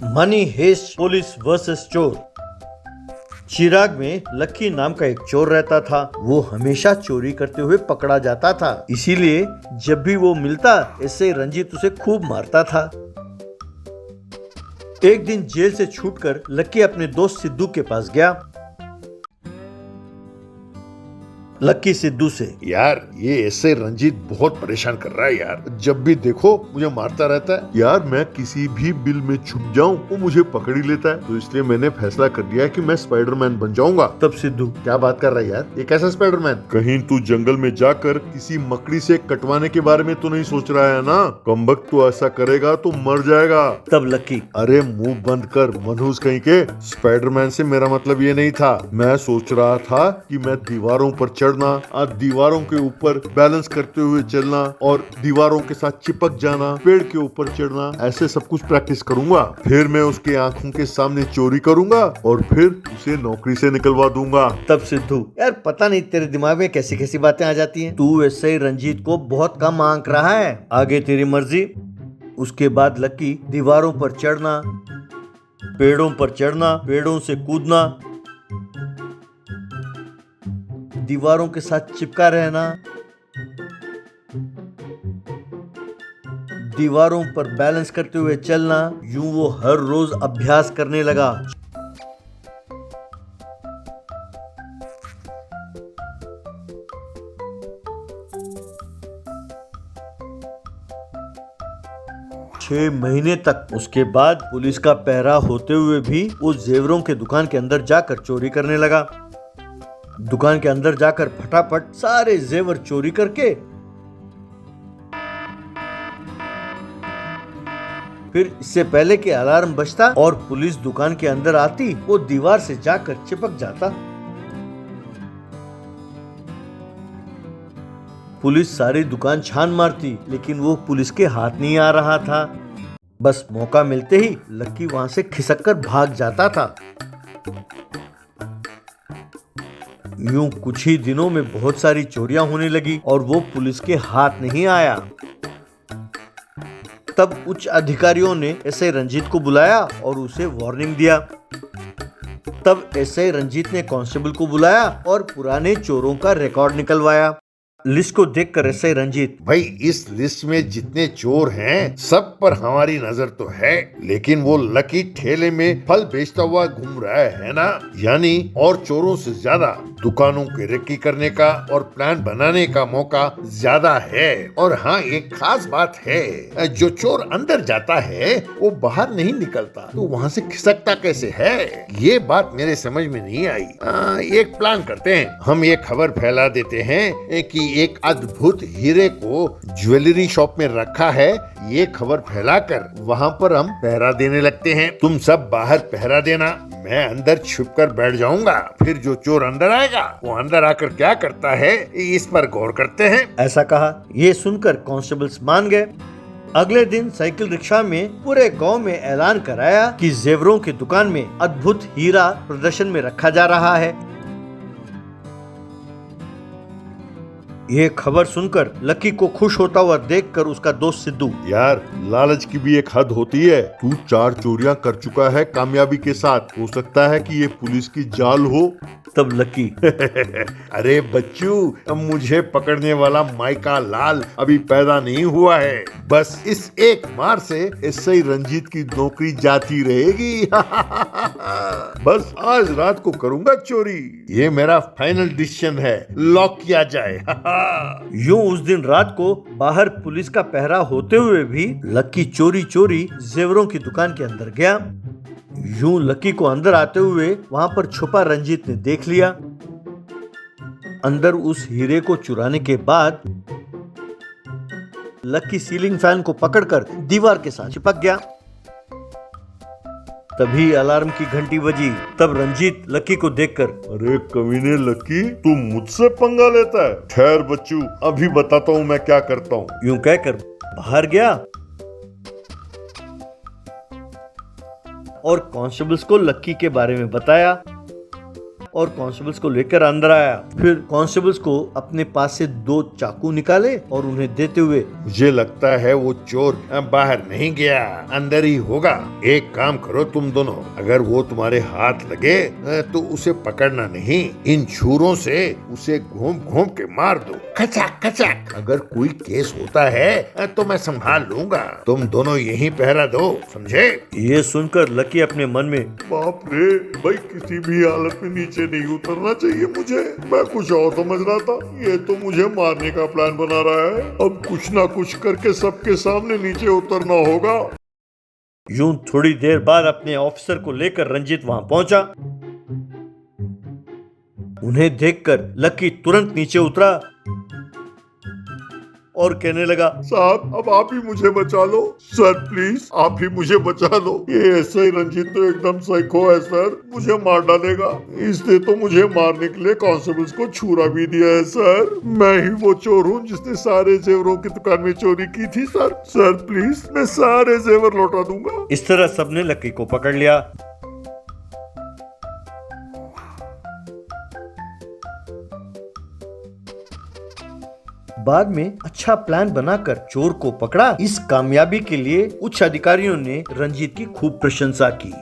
Money haste police versus चोर। चिराग में लक्की नाम का एक चोर रहता था। वो हमेशा चोरी करते हुए पकड़ा जाता था, इसीलिए जब भी वो मिलता ऐसे रंजीत उसे खूब मारता था। एक दिन जेल से छूटकर लक्की अपने दोस्त सिद्धू के पास गया। लक्की सिद्धू से, यार ये ऐसे रंजीत बहुत परेशान कर रहा है यार, जब भी देखो मुझे मारता रहता है यार। मैं किसी भी बिल में छुप जाऊं वो मुझे पकड़ ही लेता है, तो इसलिए मैंने फैसला कर लिया है कि मैं स्पाइडरमैन बन जाऊंगा। तब सिद्धू, क्या बात कर रहा है यार, ये कैसा स्पाइडरमैन? कहीं तू जंगल में जाकर किसी मकड़ी से कटवाने के बारे में तो नहीं सोच रहा है ना? कमबख्त तू ऐसा करेगा तो मर जाएगा। तब लक्की, अरे मुंह बंद कर मनहूस कहीं के। स्पाइडरमैन से मेरा मतलब ये नहीं था। मैं सोच रहा था कि मैं दीवारों पर चढ़ना, दीवारों के ऊपर बैलेंस करते हुए चलना और दीवारों के साथ चिपक जाना, पेड़ के ऊपर चढ़ना, ऐसे सब कुछ प्रैक्टिस करूंगा। फिर मैं उसके आंखों के सामने चोरी करूंगा और फिर उसे नौकरी से निकलवा दूंगा। तब सिद्धू, यार पता नहीं तेरे दिमाग में कैसी कैसी बातें आ जाती हैं। तू ऐसे ही रंजीत को बहुत कम आंक रहा है, आगे तेरी मर्जी। उसके बाद लक्की दीवारों पर चढ़ना, पेड़ों पर चढ़ना, पेड़ों से कूदना, दीवारों के साथ चिपका रहना, दीवारों पर बैलेंस करते हुए चलना, यूं वो हर रोज अभ्यास करने लगा। छह महीने तक। उसके बाद पुलिस का पहरा होते हुए भी वो जेवरों के दुकान के अंदर जाकर चोरी करने लगा। दुकान के अंदर जाकर फटाफट सारे जेवर चोरी करके फिर इससे पहले कि अलार्म बजता और पुलिस दुकान के अंदर आती, वो दीवार से जाकर चिपक जाता। पुलिस सारी दुकान छान मारती, लेकिन वो पुलिस के हाथ नहीं आ रहा था। बस मौका मिलते ही लक्की वहां से खिसक कर भाग जाता था। यूं कुछ ही दिनों में बहुत सारी चोरियां होने लगी और वो पुलिस के हाथ नहीं आया। तब उच्च अधिकारियों ने एसआई रंजीत को बुलाया और उसे वार्निंग दिया। तब एसआई रंजीत ने कांस्टेबल को बुलाया और पुराने चोरों का रिकॉर्ड निकलवाया। लिस्ट को देखकर एसआई रंजीत, भाई इस लिस्ट में जितने चोर हैं सब पर हमारी नजर तो है, लेकिन वो लकी ठेले में फल बेचता हुआ घूम रहा है ना, यानी और चोरों से ज्यादा दुकानों की रेकी करने का और प्लान बनाने का मौका ज्यादा है। और हाँ एक खास बात है, जो चोर अंदर जाता है वो बाहर नहीं निकलता, तो वहाँ से खिसकता कैसे है? ये बात मेरे समझ में नहीं आई। एक प्लान करते हैं, हम ये खबर फैला देते हैं कि एक अद्भुत हीरे को ज्वेलरी शॉप में रखा है। ये खबर फैलाकर वहाँ पर हम पहरा देने लगते हैं। तुम सब बाहर पहरा देना, मैं अंदर छुप कर बैठ जाऊंगा। फिर जो चोर अंदर आएगा वो अंदर आकर क्या करता है इस पर गौर करते हैं। ऐसा कहा। ये सुनकर कांस्टेबल्स मान गए। अगले दिन साइकिल रिक्शा में पूरे गांव में ऐलान कराया कि जेवरों की दुकान में अद्भुत हीरा प्रदर्शन में रखा जा रहा है। ये खबर सुनकर लक्की को खुश होता हुआ देखकर उसका दोस्त सिद्धू, यार लालच की भी एक हद होती है। तू 4 चोरियां कर चुका है कामयाबी के साथ, हो सकता है कि ये पुलिस की जाल हो। तब लक्की, अरे बच्चू, अब मुझे पकड़ने वाला माइका लाल अभी पैदा नहीं हुआ है। बस इस एक मार से एसआई रंजीत की नौकरी जाती रहेगी। बस आज रात को करूंगा चोरी, ये मेरा फाइनल डिसीजन है, लॉक किया जाए। यूं उस दिन रात को बाहर पुलिस का पहरा होते हुए भी लक्की चोरी चोरी जेवरों की दुकान के अंदर गया। यूं लक्की को अंदर आते हुए वहां पर छुपा रंजीत ने देख लिया। अंदर उस हीरे को चुराने के बाद लक्की सीलिंग फैन को पकड़कर दीवार के साथ चिपक गया। तभी अलार्म की घंटी बजी। तब रंजीत लक्की को देखकर, अरे कमीने लक्की, तू मुझसे पंगा लेता है? ठहर बच्चू, अभी बताता हूँ मैं क्या करता हूँ। यूं कहकर बाहर गया और कांस्टेबल्स को लक्की के बारे में बताया। और कांस्टेबल्स को लेकर अंदर आया। फिर कांस्टेबल्स को अपने पास से 2 चाकू निकाले और उन्हें देते हुए, मुझे लगता है वो चोर बाहर नहीं गया, अंदर ही होगा। एक काम करो तुम दोनों, अगर वो तुम्हारे हाथ लगे तो उसे पकड़ना नहीं, इन छुरों से उसे घूम घूम के मार दो, खचाक खचाक। अगर कोई केस होता है तो मैं संभाल लूंगा, तुम दोनों यहीं पहरा दो, समझे? ये सुनकर लकी अपने मन में, बाप रे, भाई किसी भी हालत में नीचे नहीं उतरना चाहिए मुझे। मैं कुछ और समझ रहा था, ये तो मुझे मारने का प्लान बना रहा है। अब कुछ ना कुछ करके सबके सामने नीचे उतरना होगा। यूं थोड़ी देर बाद अपने ऑफिसर को लेकर रंजीत वहां पहुंचा। उन्हें देखकर लकी तुरंत नीचे उतरा और कहने लगा, साहब अब आप ही मुझे बचा लो सर, प्लीज आप ही मुझे बचा लो। ये ऐसा ही रंजीत तो एकदम साइको है सर, मुझे मार डालेगा। इसने तो मुझे मारने के लिए कांस्टेबल्स को छुरा भी दिया है सर। मैं ही वो चोर हूँ जिसने सारे जेवरों की दुकान में चोरी की थी सर। सर प्लीज मैं सारे जेवर लौटा दूंगा। इस तरह सबने लकी को पकड़ लिया। बाद में अच्छा प्लान बनाकर चोर को पकड़ा। इस कामयाबी के लिए उच्च अधिकारियों ने रंजीत की खूब प्रशंसा की।